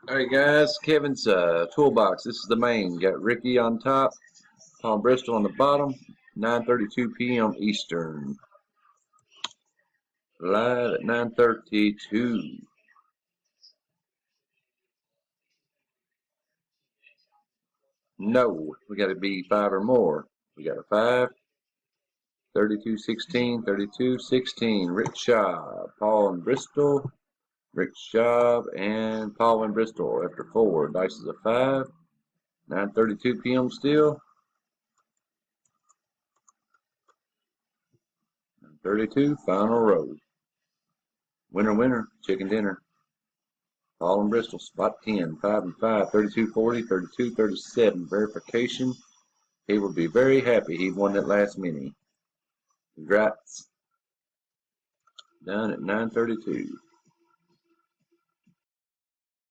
Alright guys, Kevin's toolbox. This is the main. Got Ricky on top, Paul Bristol on the bottom. 9:32 p.m. Eastern. Live at 9:32. No, we got to be 5 or more. We got a 5. 32-16, 32-16. Rick Schaub, Paul and Bristol. Rick Schaub and Paul and Bristol after 4. Dice is a 5. 9:32 p.m. still. 32, final row. Winner, winner, chicken dinner. Paul and Bristol, spot 10, 5 and 5, 32-40, 32-37. Verification. He will be very happy he won that last mini. Congrats. Done at 9:32.